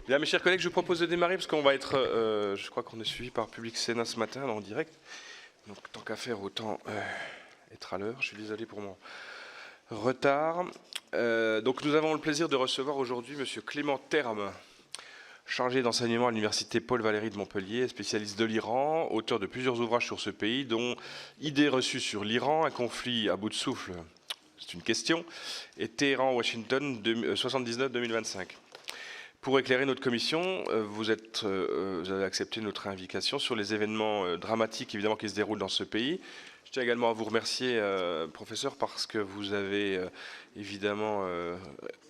Bien, mes chers collègues, je vous propose de démarrer parce qu'on va être, je crois qu'on est suivi par Public Sénat ce matin en direct. Donc tant qu'à faire, autant être à l'heure. Je suis désolé pour mon retard. Donc nous avons le plaisir de recevoir aujourd'hui Monsieur Clément Terme, chargé d'enseignement à l'université Paul Valéry de Montpellier, spécialiste de l'Iran, auteur de plusieurs ouvrages sur ce pays, dont Idées reçues sur l'Iran, un conflit à bout de souffle, c'est une question, et Téhéran-Washington 79-2025. Pour éclairer notre commission, vous avez accepté notre invitation sur les événements dramatiques évidemment qui se déroulent dans ce pays. Je tiens également à vous remercier, professeur, parce que vous avez évidemment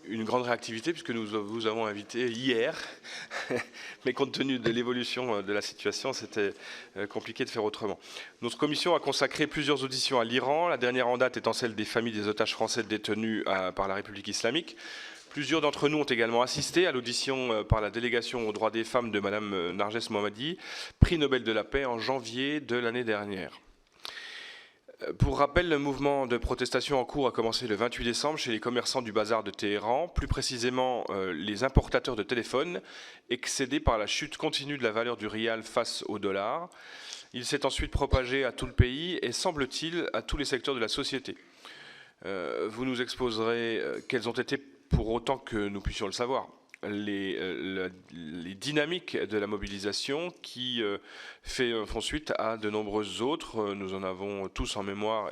une grande réactivité puisque nous vous avons invité hier, mais compte tenu de l'évolution de la situation, c'était compliqué de faire autrement. Notre commission a consacré plusieurs auditions à l'Iran, la dernière en date étant celle des familles des otages français détenus par la République islamique. Plusieurs d'entre nous ont également assisté à l'audition par la délégation aux droits des femmes de Madame Narges Mohammadi, prix Nobel de la paix en janvier de l'année dernière. Pour rappel, le mouvement de protestation en cours a commencé le 28 décembre chez les commerçants du bazar de Téhéran, plus précisément les importateurs de téléphones, excédés par la chute continue de la valeur du rial face au dollar. Il s'est ensuite propagé à tout le pays et, semble-t-il, à tous les secteurs de la société. Vous nous exposerez quels ont été, pour autant que nous puissions le savoir, les dynamiques de la mobilisation qui font suite à de nombreuses autres. Nous avons tous en mémoire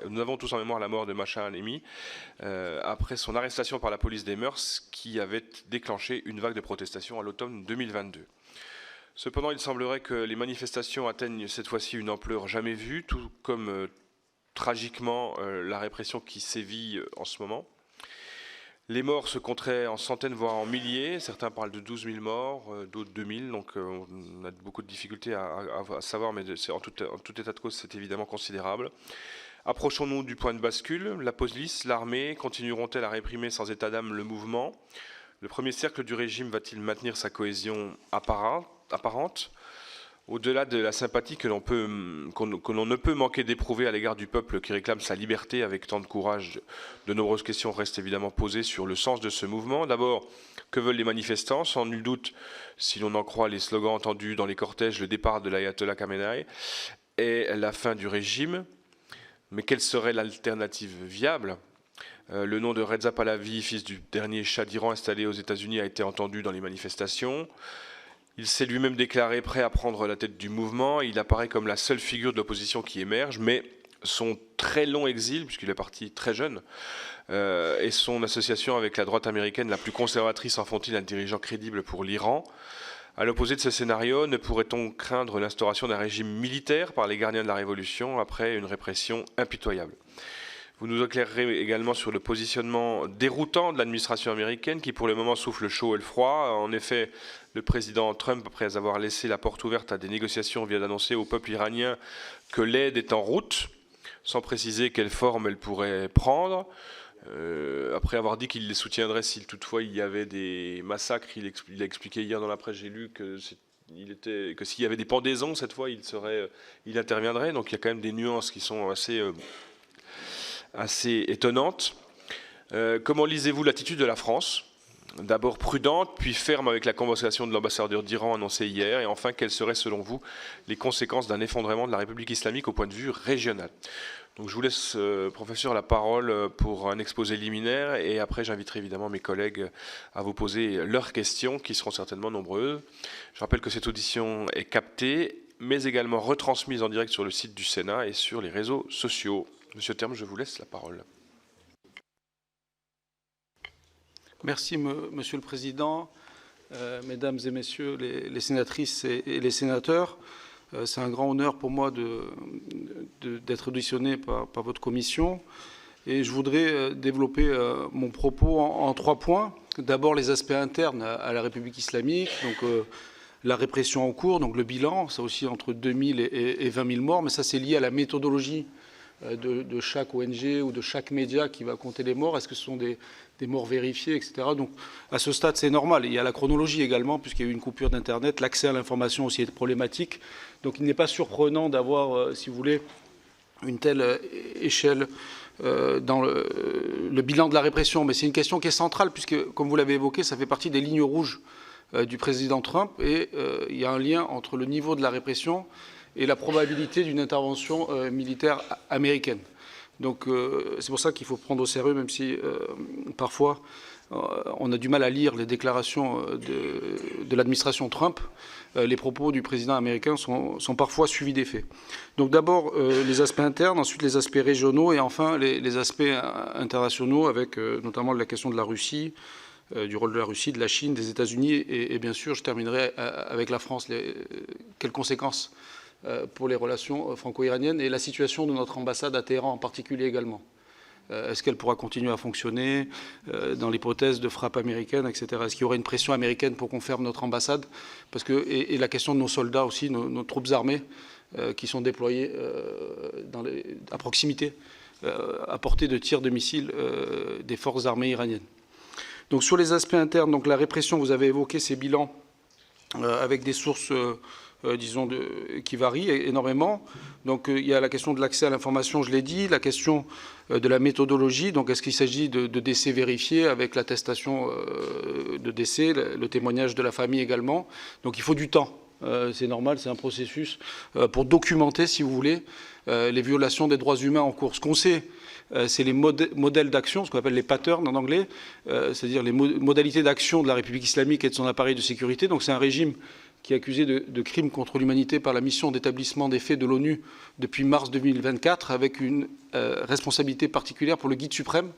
la mort de Macha Halimi après son arrestation par la police des mœurs qui avait déclenché une vague de protestations à l'automne 2022. Cependant, il semblerait que les manifestations atteignent cette fois-ci une ampleur jamais vue, tout comme tragiquement la répression qui sévit en ce moment. Les morts se compteraient en centaines, voire en milliers. Certains parlent de 12 000 morts, d'autres 2 000. Donc on a beaucoup de difficultés à savoir, mais en tout état de cause, c'est évidemment considérable. Approchons-nous du point de bascule. La police, l'armée continueront-elles à réprimer sans état d'âme le mouvement? Le premier cercle du régime va-t-il maintenir sa cohésion apparente? Au-delà de la sympathie que l'on ne peut manquer d'éprouver à l'égard du peuple qui réclame sa liberté avec tant de courage, de nombreuses questions restent évidemment posées sur le sens de ce mouvement. D'abord, que veulent les manifestants? Sans nul doute, si l'on en croit les slogans entendus dans les cortèges, le départ de l'ayatollah Khamenei et la fin du régime. Mais quelle serait l'alternative viable? Le nom de Reza Pahlavi, fils du dernier Shah d'Iran installé aux États-Unis, a été entendu dans les manifestations. Il s'est lui-même déclaré prêt à prendre la tête du mouvement. Il apparaît comme la seule figure de l'opposition qui émerge, mais son très long exil, puisqu'il est parti très jeune, et son association avec la droite américaine la plus conservatrice en font-ils un dirigeant crédible pour l'Iran. À l'opposé de ce scénario, ne pourrait-on craindre l'instauration d'un régime militaire par les gardiens de la Révolution après une répression impitoyable? Vous nous éclairerez également sur le positionnement déroutant de l'administration américaine qui pour le moment souffle le chaud et le froid. En effet, le président Trump, après avoir laissé la porte ouverte à des négociations, vient d'annoncer au peuple iranien que l'aide est en route, sans préciser quelle forme elle pourrait prendre. Après avoir dit qu'il les soutiendrait si toutefois il y avait des massacres, il a expliqué hier dans la presse, j'ai lu que s'il y avait des pendaisons, cette fois il interviendrait. Donc il y a quand même des nuances qui sont assez étonnante. Comment lisez-vous l'attitude de la France? D'abord prudente, puis ferme avec la convocation de l'ambassadeur d'Iran annoncée hier. Et enfin, quelles seraient selon vous les conséquences d'un effondrement de la République islamique au point de vue régional? Donc je vous laisse, professeur, la parole pour un exposé liminaire. Et après, j'inviterai évidemment mes collègues à vous poser leurs questions, qui seront certainement nombreuses. Je rappelle que cette audition est captée, mais également retransmise en direct sur le site du Sénat et sur les réseaux sociaux. Monsieur Terme, je vous laisse la parole. Merci, Monsieur le Président, Mesdames et Messieurs les sénatrices et les sénateurs. C'est un grand honneur pour moi d'être auditionné par votre commission. Et je voudrais développer mon propos en 3 points. D'abord, les aspects internes à la République islamique, donc la répression en cours, donc le bilan, ça aussi entre 2000 et 20 000 morts, mais ça c'est lié à la méthodologie de chaque ONG ou de chaque média qui va compter les morts. Est-ce que ce sont des morts vérifiées, etc. Donc à ce stade, c'est normal. Il y a la chronologie également, puisqu'il y a eu une coupure d'Internet. L'accès à l'information aussi est problématique. Donc il n'est pas surprenant d'avoir, si vous voulez, une telle échelle dans le bilan de la répression. Mais c'est une question qui est centrale, puisque, comme vous l'avez évoqué, ça fait partie des lignes rouges du président Trump, et il y a un lien entre le niveau de la répression et la probabilité d'une intervention militaire américaine. Donc c'est pour ça qu'il faut prendre au sérieux, même si parfois on a du mal à lire les déclarations de l'administration Trump. Les propos du président américain sont parfois suivis des faits. Donc d'abord les aspects internes, ensuite les aspects régionaux et enfin les aspects internationaux avec notamment la question de la Russie, du rôle de la Russie, de la Chine, des États-Unis et bien sûr je terminerai avec la France, quelles conséquences pour les relations franco-iraniennes et la situation de notre ambassade à Téhéran en particulier également. Est-ce qu'elle pourra continuer à fonctionner dans l'hypothèse de frappe américaine, etc. Est-ce qu'il y aura une pression américaine pour qu'on ferme notre ambassade? Parce que, et la question de nos soldats aussi, nos troupes armées qui sont déployées à proximité, à portée de tir de missiles des forces armées iraniennes. Donc sur les aspects internes, donc la répression, vous avez évoqué ces bilans avec des sources disons, qui varient énormément. Donc il y a la question de l'accès à l'information, je l'ai dit, la question de la méthodologie, donc est-ce qu'il s'agit de décès vérifiés avec l'attestation de décès, le témoignage de la famille également. Donc il faut du temps, c'est normal, c'est un processus pour documenter, si vous voulez, les violations des droits humains en cours. Ce qu'on sait, c'est les modèles d'action, ce qu'on appelle les patterns en anglais, c'est-à-dire les modalités d'action de la République islamique et de son appareil de sécurité. Donc c'est un régime qui est accusé de crimes contre l'humanité par la mission d'établissement des faits de l'ONU depuis mars 2024, avec une responsabilité particulière pour le guide suprême,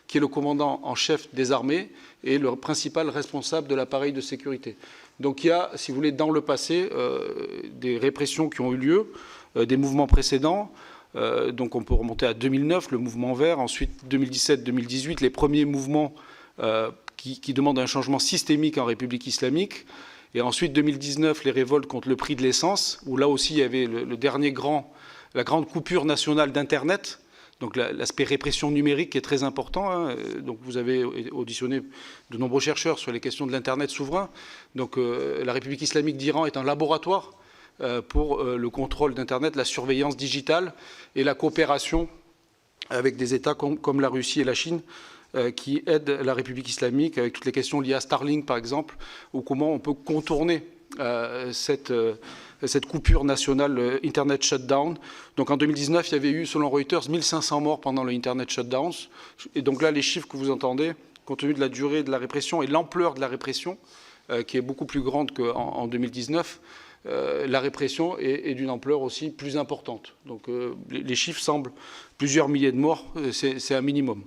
qui est le commandant en chef des armées et le principal responsable de l'appareil de sécurité. Donc il y a, si vous voulez, dans le passé, des répressions qui ont eu lieu, des mouvements précédents. Donc on peut remonter à 2009, le mouvement vert, ensuite 2017-2018, les premiers mouvements qui demandent un changement systémique en République islamique. Et ensuite, 2019, les révoltes contre le prix de l'essence, où là aussi, il y avait la grande coupure nationale d'Internet, donc l'aspect répression numérique qui est très important. Hein. Donc vous avez auditionné de nombreux chercheurs sur les questions de l'Internet souverain. Donc la République islamique d'Iran est un laboratoire pour le contrôle d'Internet, la surveillance digitale et la coopération avec des États comme la Russie et la Chine, qui aide la République islamique avec toutes les questions liées à Starlink, par exemple, ou comment on peut contourner cette coupure nationale, Internet shutdown. Donc en 2019, il y avait eu, selon Reuters, 1500 morts pendant le Internet shutdown. Et donc là, les chiffres que vous entendez, compte tenu de la durée de la répression et l'ampleur de la répression, qui est beaucoup plus grande qu'en 2019, la répression est d'une ampleur aussi plus importante. Donc les chiffres semblent plusieurs milliers de morts, c'est un minimum.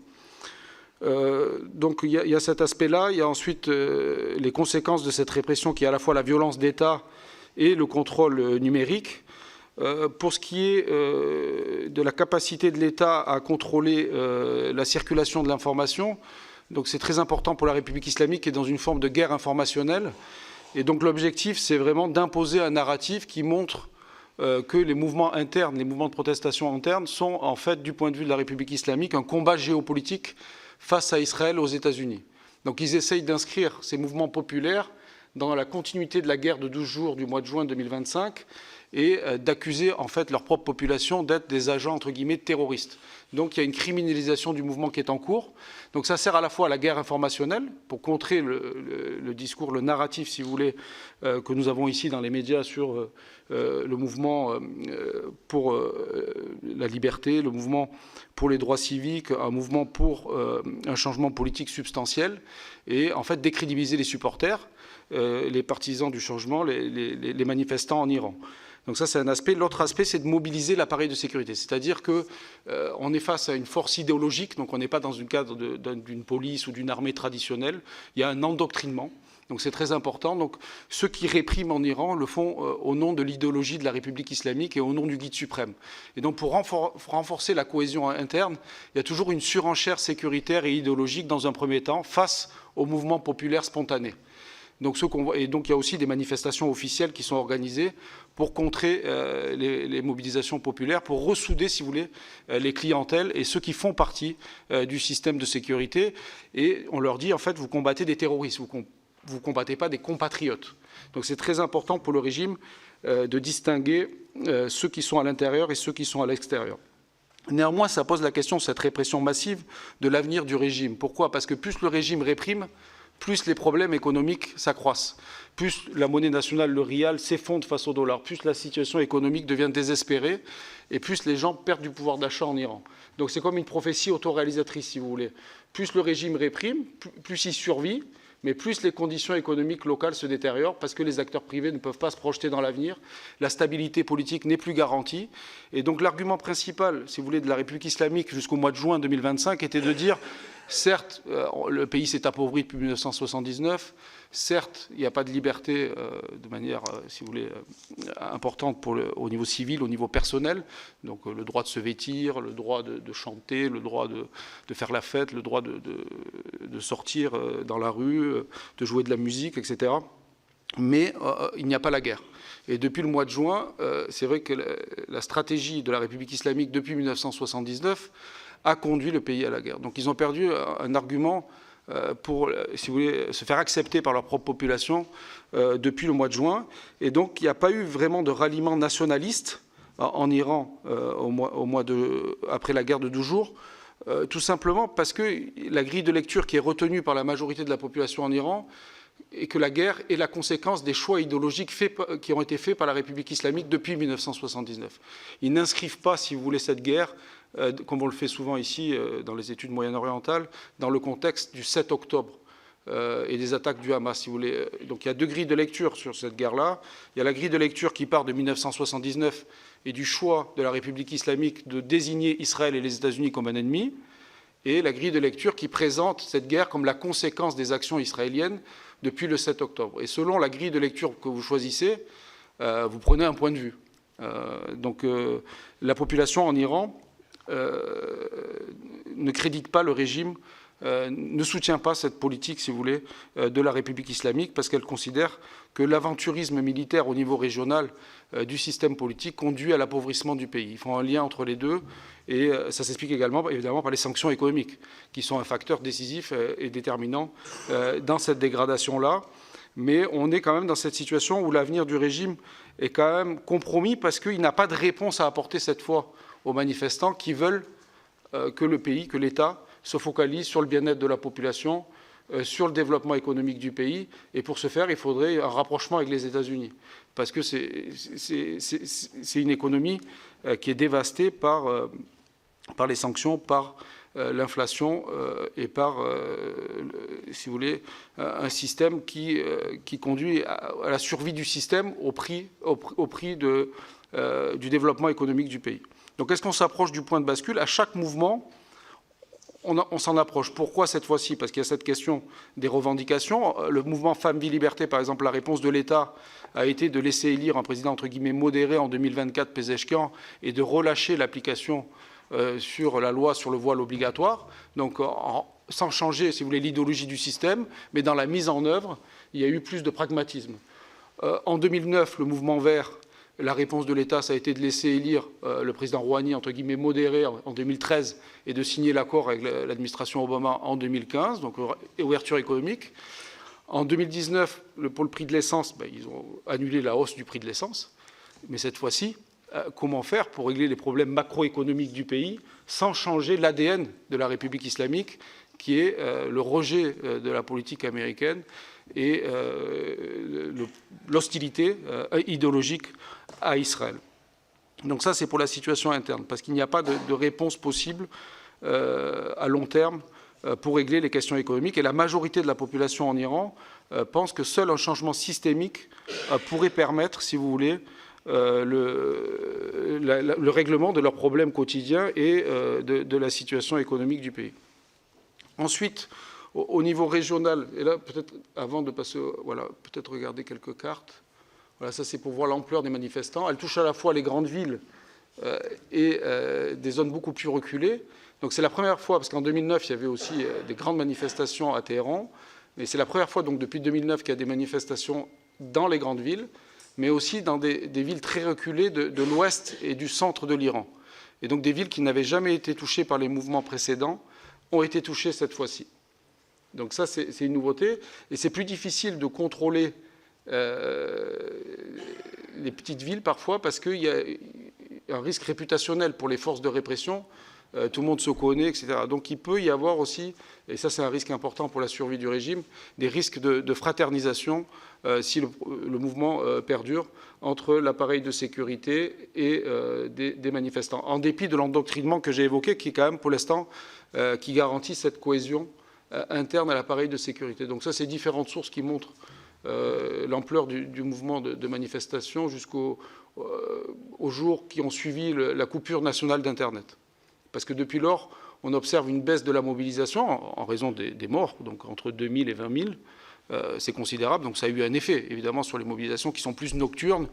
Donc il y a cet aspect-là. Il y a ensuite les conséquences de cette répression qui est à la fois la violence d'État et le contrôle numérique. Pour ce qui est de la capacité de l'État à contrôler la circulation de l'information, donc c'est très important pour la République islamique qui est dans une forme de guerre informationnelle. Et donc l'objectif, c'est vraiment d'imposer un narratif qui montre que les mouvements internes, les mouvements de protestation internes sont en fait, du point de vue de la République islamique, un combat géopolitique face à Israël aux États-Unis. Donc ils essayent d'inscrire ces mouvements populaires dans la continuité de la guerre de 12 jours du mois de juin 2025 et d'accuser en fait leur propre population d'être des agents entre guillemets terroristes. Donc il y a une criminalisation du mouvement qui est en cours. Donc ça sert à la fois à la guerre informationnelle pour contrer le discours, le narratif, si vous voulez, que nous avons ici dans les médias sur le mouvement pour la liberté, le mouvement pour les droits civiques, un mouvement pour un changement politique substantiel et en fait décrédibiliser les supporters, les partisans du changement, les manifestants en Iran. Donc ça, c'est un aspect. L'autre aspect, c'est de mobiliser l'appareil de sécurité. C'est-à-dire qu'on est face à une force idéologique, donc on n'est pas dans le cadre d'une police ou d'une armée traditionnelle. Il y a un endoctrinement. Donc c'est très important. Donc ceux qui répriment en Iran le font au nom de l'idéologie de la République islamique et au nom du guide suprême. Et donc pour renforcer la cohésion interne, il y a toujours une surenchère sécuritaire et idéologique dans un premier temps face au mouvement populaire spontané. Donc, et donc il y a aussi des manifestations officielles qui sont organisées pour contrer les mobilisations populaires, pour ressouder, si vous voulez, les clientèles et ceux qui font partie du système de sécurité. Et on leur dit, en fait, vous combattez des terroristes, vous ne combattez pas des compatriotes. Donc c'est très important pour le régime de distinguer ceux qui sont à l'intérieur et ceux qui sont à l'extérieur. Néanmoins, ça pose la question, cette répression massive, de l'avenir du régime. Pourquoi ? Parce que plus le régime réprime, plus les problèmes économiques s'accroissent, plus la monnaie nationale, le rial, s'effondre face au dollar, plus la situation économique devient désespérée, et plus les gens perdent du pouvoir d'achat en Iran. Donc c'est comme une prophétie autoréalisatrice, si vous voulez. Plus le régime réprime, plus il survit, mais plus les conditions économiques locales se détériorent parce que les acteurs privés ne peuvent pas se projeter dans l'avenir, la stabilité politique n'est plus garantie. Et donc l'argument principal, si vous voulez, de la République islamique jusqu'au mois de juin 2025 était de dire, certes, le pays s'est appauvri depuis 1979, certes, il n'y a pas de liberté de manière, si vous voulez, importante au niveau civil, au niveau personnel, donc le droit de se vêtir, le droit de chanter, le droit de faire la fête, le droit de sortir dans la rue, de jouer de la musique, etc. Mais il n'y a pas la guerre. Et depuis le mois de juin, c'est vrai que la stratégie de la République islamique depuis 1979 a conduit le pays à la guerre. Donc ils ont perdu un argument pour, si vous voulez, se faire accepter par leur propre population depuis le mois de juin. Et donc il n'y a pas eu vraiment de ralliement nationaliste en Iran après la guerre de 12 jours, tout simplement parce que la grille de lecture qui est retenue par la majorité de la population en Iran et que la guerre est la conséquence des choix idéologiques qui ont été faits par la République islamique depuis 1979. Ils n'inscrivent pas, si vous voulez, cette guerre, comme on le fait souvent ici dans les études moyen-orientales, dans le contexte du 7 octobre et des attaques du Hamas, si vous voulez. Donc il y a deux grilles de lecture sur cette guerre-là. Il y a la grille de lecture qui part de 1979 et du choix de la République islamique de désigner Israël et les États-Unis comme un ennemi, et la grille de lecture qui présente cette guerre comme la conséquence des actions israéliennes depuis le 7 octobre. Et selon la grille de lecture que vous choisissez, vous prenez un point de vue. Donc la population en Iran ne crédite pas le régime, ne soutient pas cette politique, si vous voulez, de la République islamique, parce qu'elle considère que l'aventurisme militaire au niveau régional du système politique conduit à l'appauvrissement du pays. Ils font un lien entre les deux, et ça s'explique également, évidemment, par les sanctions économiques, qui sont un facteur décisif et déterminant dans cette dégradation-là. Mais on est quand même dans cette situation où l'avenir du régime est quand même compromis, parce qu'il n'a pas de réponse à apporter cette fois aux manifestants qui veulent que le pays, que l'État se focalise sur le bien-être de la population, sur le développement économique du pays. Et pour ce faire, il faudrait un rapprochement avec les États-Unis. Parce que c'est une économie qui est dévastée par les sanctions, par l'inflation et par, si vous voulez, un système qui conduit à la survie du système au prix du développement économique du pays. Donc est-ce qu'on s'approche du point de bascule? À chaque mouvement, on s'en approche. Pourquoi cette fois-ci? Parce qu'il y a cette question des revendications. Le mouvement Femmes, Vie, Liberté, par exemple, la réponse de l'État a été de laisser élire un président, entre guillemets, modéré en 2024, Pezeshkian, et de relâcher l'application sur la loi sur le voile obligatoire. Donc, sans changer, si vous voulez, l'idéologie du système, mais dans la mise en œuvre, il y a eu plus de pragmatisme. En 2009, le mouvement vert, la réponse de l'État, ça a été de laisser élire le président Rouhani, entre guillemets, modéré en 2013 et de signer l'accord avec l'administration Obama en 2015, donc ouverture économique. En 2019, pour le prix de l'essence, ils ont annulé la hausse du prix de l'essence. Mais cette fois-ci, comment faire pour régler les problèmes macroéconomiques du pays sans changer l'ADN de la République islamique, qui est le rejet de la politique américaine et l'hostilité idéologique à Israël. Donc ça, c'est pour la situation interne, parce qu'il n'y a pas de réponse possible à long terme pour régler les questions économiques. Et la majorité de la population en Iran pense que seul un changement systémique pourrait permettre, si vous voulez, le règlement de leurs problèmes quotidiens et de la situation économique du pays. Ensuite, au niveau régional, et là, peut-être, avant de passer, voilà, peut-être regarder quelques cartes. Voilà, ça c'est pour voir l'ampleur des manifestants. Elle touche à la fois les grandes villes et des zones beaucoup plus reculées. Donc c'est la première fois, parce qu'en 2009, il y avait aussi des grandes manifestations à Téhéran, mais c'est la première fois, donc depuis 2009, qu'il y a des manifestations dans les grandes villes, mais aussi dans des villes très reculées de l'ouest et du centre de l'Iran. Et donc des villes qui n'avaient jamais été touchées par les mouvements précédents ont été touchées cette fois-ci. Donc ça, c'est une nouveauté. Et c'est plus difficile de contrôler les petites villes parfois parce qu'il y a un risque réputationnel pour les forces de répression tout le monde se connaît, etc. Donc il peut y avoir aussi, et ça c'est un risque important pour la survie du régime, des risques de fraternisation si le mouvement perdure entre l'appareil de sécurité et des manifestants, en dépit de l'endoctrinement que j'ai évoqué, qui est quand même pour l'instant qui garantit cette cohésion interne à l'appareil de sécurité. Donc ça, c'est différentes sources qui montrent l'ampleur du mouvement de manifestation jusqu'aux jours qui ont suivi la coupure nationale d'Internet. Parce que depuis lors, on observe une baisse de la mobilisation en raison des morts, donc entre 2000 et 20 000. C'est considérable, donc ça a eu un effet, évidemment, sur les mobilisations qui sont plus nocturnes,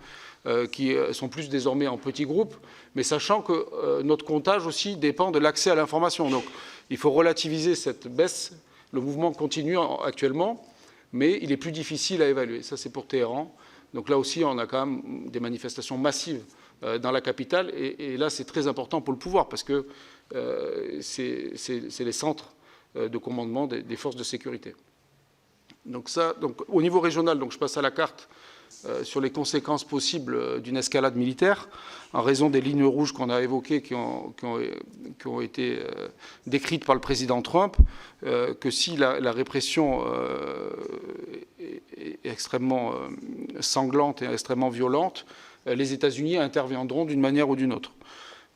qui sont plus désormais en petits groupes, mais sachant que notre comptage aussi dépend de l'accès à l'information. Donc il faut relativiser cette baisse. Le mouvement continue actuellement, mais il est plus difficile à évaluer. Ça, c'est pour Téhéran. Donc là aussi, on a quand même des manifestations massives dans la capitale, et là, c'est très important pour le pouvoir, parce que c'est les centres de commandement des forces de sécurité. Donc au niveau régional, donc je passe à la carte sur les conséquences possibles d'une escalade militaire, en raison des lignes rouges qu'on a évoquées, qui ont été décrites par le président Trump, que si la répression est extrêmement sanglante et extrêmement violente, les États-Unis interviendront d'une manière ou d'une autre.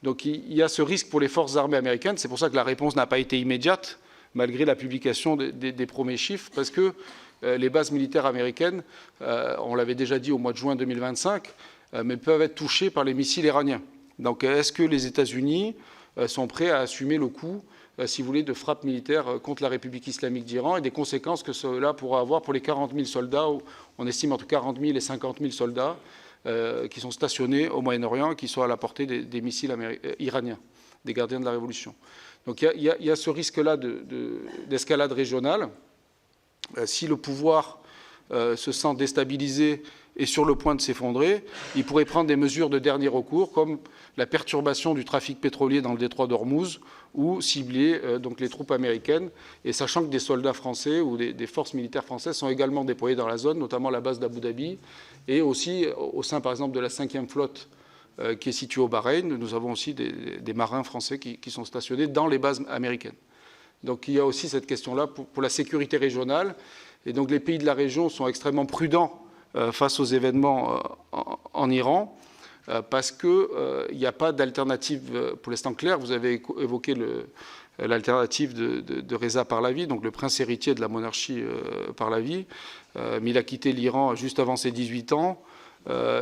Donc il y a ce risque pour les forces armées américaines. C'est pour ça que la réponse n'a pas été immédiate, malgré la publication des premiers chiffres, parce que les bases militaires américaines, on l'avait déjà dit au mois de juin 2025, mais peuvent être touchées par les missiles iraniens. Donc est-ce que les États-Unis sont prêts à assumer le coût, si vous voulez, de frappes militaires contre la République islamique d'Iran et des conséquences que cela pourra avoir pour les 40 000 soldats, on estime entre 40 000 et 50 000 soldats qui sont stationnés au Moyen-Orient et qui sont à la portée des missiles iraniens, des gardiens de la Révolution. Donc il y a ce risque-là d'escalade régionale. Si le pouvoir se sent déstabilisé et sur le point de s'effondrer, il pourrait prendre des mesures de dernier recours, comme la perturbation du trafic pétrolier dans le détroit d'Ormuz, ou cibler donc les troupes américaines, et sachant que des soldats français ou des forces militaires françaises sont également déployés dans la zone, notamment la base d'Abu Dhabi, et aussi au sein, par exemple, de la 5e flotte qui est située au Bahreïn. Nous avons aussi des marins français qui sont stationnés dans les bases américaines. Donc il y a aussi cette question-là pour la sécurité régionale. Et donc les pays de la région sont extrêmement prudents face aux événements en Iran, parce qu'il n'y a pas d'alternative pour l'instant claire. Vous avez évoqué l'alternative de Reza Pahlavi, donc le prince héritier de la monarchie Pahlavi, mais il a quitté l'Iran juste avant ses 18 ans.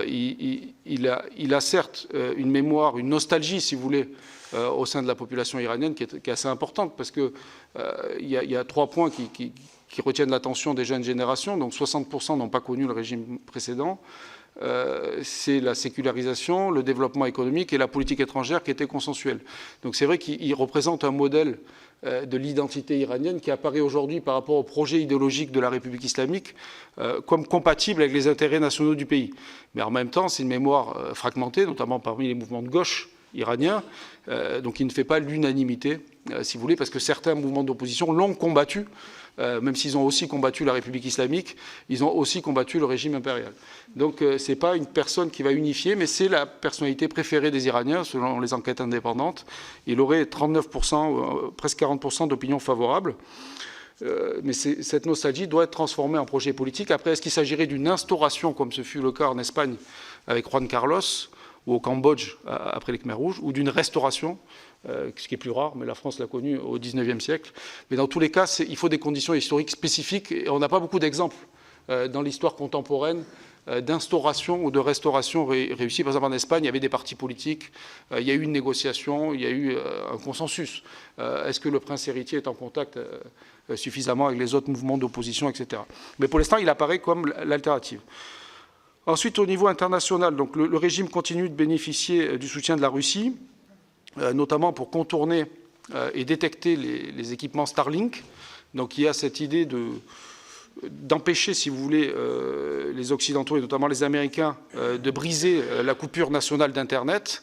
Il a certes une mémoire, une nostalgie, si vous voulez, au sein de la population iranienne qui est assez importante, parce qu'il y a 3 points qui retiennent l'attention des jeunes générations. Donc 60% n'ont pas connu le régime précédent. C'est la sécularisation, le développement économique et la politique étrangère qui étaient consensuelles. Donc c'est vrai qu'il représente un modèle de l'identité iranienne qui apparaît aujourd'hui par rapport au projet idéologique de la République islamique comme compatible avec les intérêts nationaux du pays. Mais en même temps, c'est une mémoire fragmentée, notamment parmi les mouvements de gauche iraniens, donc il ne fait pas l'unanimité, si vous voulez, parce que certains mouvements d'opposition l'ont combattu, même s'ils ont aussi combattu la République islamique, ils ont aussi combattu le régime impérial. Donc ce n'est pas une personne qui va unifier, mais c'est la personnalité préférée des Iraniens, selon les enquêtes indépendantes. Il aurait 39%, presque 40% d'opinion favorable. Mais cette nostalgie doit être transformée en projet politique. Après, est-ce qu'il s'agirait d'une instauration, comme ce fut le cas en Espagne avec Juan Carlos, ou au Cambodge après les Khmers rouges, ou d'une restauration, ce qui est plus rare, mais la France l'a connu au XIXe siècle. Mais dans tous les cas, il faut des conditions historiques spécifiques, et on n'a pas beaucoup d'exemples dans l'histoire contemporaine d'instauration ou de restauration réussie. Par exemple, en Espagne, il y avait des partis politiques, il y a eu une négociation, il y a eu un consensus. Est-ce que le prince héritier est en contact suffisamment avec les autres mouvements d'opposition, etc. Mais pour l'instant, il apparaît comme l'alternative. Ensuite, au niveau international, donc le régime continue de bénéficier du soutien de la Russie, notamment pour contourner et détecter les équipements Starlink. Donc il y a cette idée d'empêcher, si vous voulez, les Occidentaux et notamment les Américains de briser la coupure nationale d'Internet.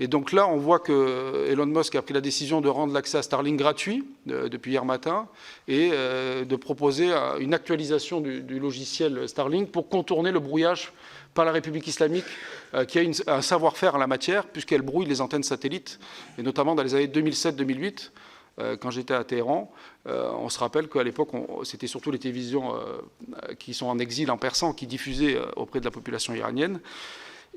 Et donc là, on voit que Elon Musk a pris la décision de rendre l'accès à Starlink gratuit depuis hier matin et de proposer une actualisation du logiciel Starlink pour contourner le brouillage par la République islamique qui a un savoir-faire en la matière puisqu'elle brouille les antennes satellites, et notamment dans les années 2007-2008. Quand j'étais à Téhéran, on se rappelle qu'à l'époque, c'était surtout les télévisions qui sont en exil en persan qui diffusaient auprès de la population iranienne.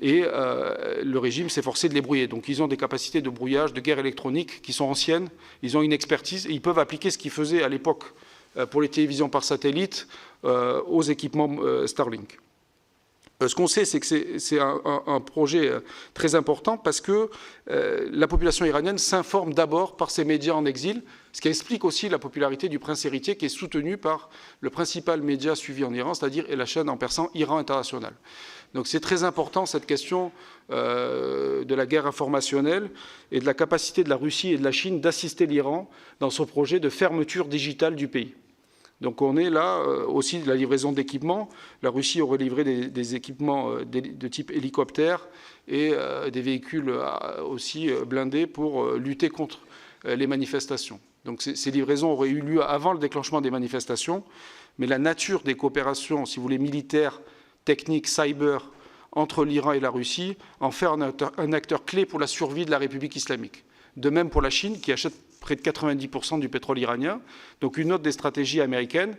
Et le régime s'est forcé de les brouiller. Donc ils ont des capacités de brouillage, de guerre électronique qui sont anciennes. Ils ont une expertise et ils peuvent appliquer ce qu'ils faisaient à l'époque pour les télévisions par satellite aux équipements Starlink. Ce qu'on sait, c'est que c'est un projet très important parce que la population iranienne s'informe d'abord par ses médias en exil, ce qui explique aussi la popularité du prince héritier qui est soutenu par le principal média suivi en Iran, c'est-à-dire la chaîne en persan Iran International. Donc c'est très important cette question de la guerre informationnelle et de la capacité de la Russie et de la Chine d'assister l'Iran dans son projet de fermeture digitale du pays. Donc on est là aussi de la livraison d'équipements. La Russie aurait livré des équipements de type hélicoptère et des véhicules aussi blindés pour lutter contre les manifestations. Donc ces livraisons auraient eu lieu avant le déclenchement des manifestations, mais la nature des coopérations, si vous voulez, militaires, techniques, cyber, entre l'Iran et la Russie, en fait un acteur clé pour la survie de la République islamique. De même pour la Chine, qui achète près de 90% du pétrole iranien. Donc une autre des stratégies américaines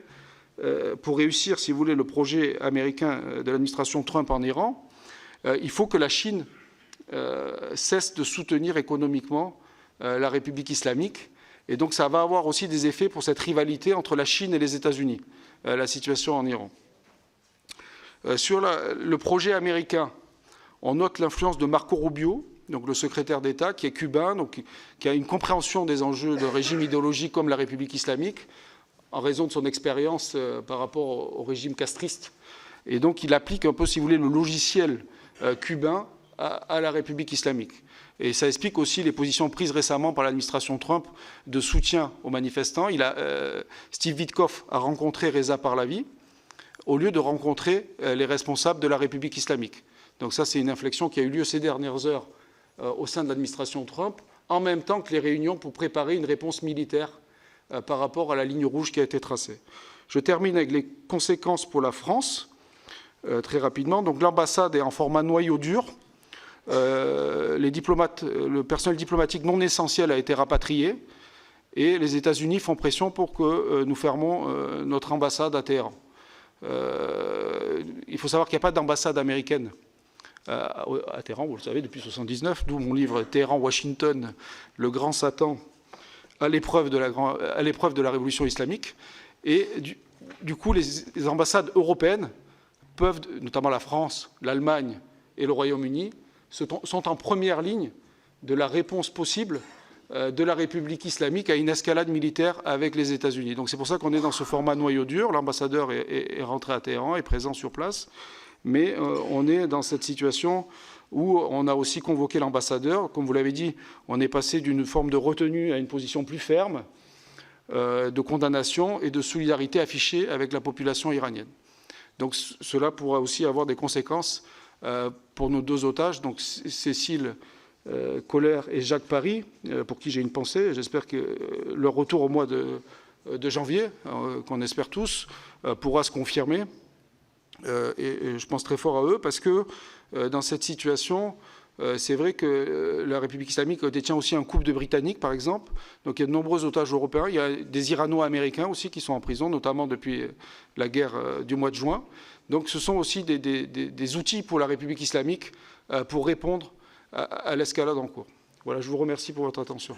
pour réussir, si vous voulez, le projet américain de l'administration Trump en Iran, il faut que la Chine cesse de soutenir économiquement la République islamique. Et donc ça va avoir aussi des effets pour cette rivalité entre la Chine et les États-Unis, la situation en Iran. Sur le projet américain, on note l'influence de Marco Rubio, donc le secrétaire d'État, qui est cubain, donc qui a une compréhension des enjeux de régime idéologique comme la République islamique, en raison de son expérience par rapport au régime castriste. Et donc il applique un peu, si vous voulez, le logiciel cubain à la République islamique. Et ça explique aussi les positions prises récemment par l'administration Trump de soutien aux manifestants. Steve Witkoff a rencontré Reza Pahlavi au lieu de rencontrer les responsables de la République islamique. Donc ça, c'est une inflexion qui a eu lieu ces dernières heures au sein de l'administration Trump, en même temps que les réunions pour préparer une réponse militaire par rapport à la ligne rouge qui a été tracée. Je termine avec les conséquences pour la France, très rapidement. Donc l'ambassade est en format noyau dur. Le personnel diplomatique non essentiel a été rapatrié et les États-Unis font pression pour que nous fermons notre ambassade à Téhéran. Il faut savoir qu'il n'y a pas d'ambassade américaine à Téhéran, vous le savez, depuis 1979, d'où mon livre Téhéran-Washington, le grand Satan à l'épreuve de la révolution islamique. Et du coup, les ambassades européennes peuvent, notamment la France, l'Allemagne et le Royaume-Uni, sont en première ligne de la réponse possible de la République islamique à une escalade militaire avec les États-Unis. Donc c'est pour ça qu'on est dans ce format noyau dur. L'ambassadeur est rentré à Téhéran, est présent sur place, mais on est dans cette situation où on a aussi convoqué l'ambassadeur. Comme vous l'avez dit, on est passé d'une forme de retenue à une position plus ferme, de condamnation et de solidarité affichée avec la population iranienne. Donc cela pourra aussi avoir des conséquences pour nos deux otages, donc Cécile Kohler et Jacques Paris, pour qui j'ai une pensée. J'espère que leur retour au mois de janvier, qu'on espère tous, pourra se confirmer. Et je pense très fort à eux parce que dans cette situation, c'est vrai que la République islamique détient aussi un couple de Britanniques, par exemple. Donc il y a de nombreux otages européens. Il y a des Irano-Américains aussi qui sont en prison, notamment depuis la guerre du mois de juin. Donc ce sont aussi des outils pour la République islamique pour répondre à l'escalade en cours. Voilà, je vous remercie pour votre attention.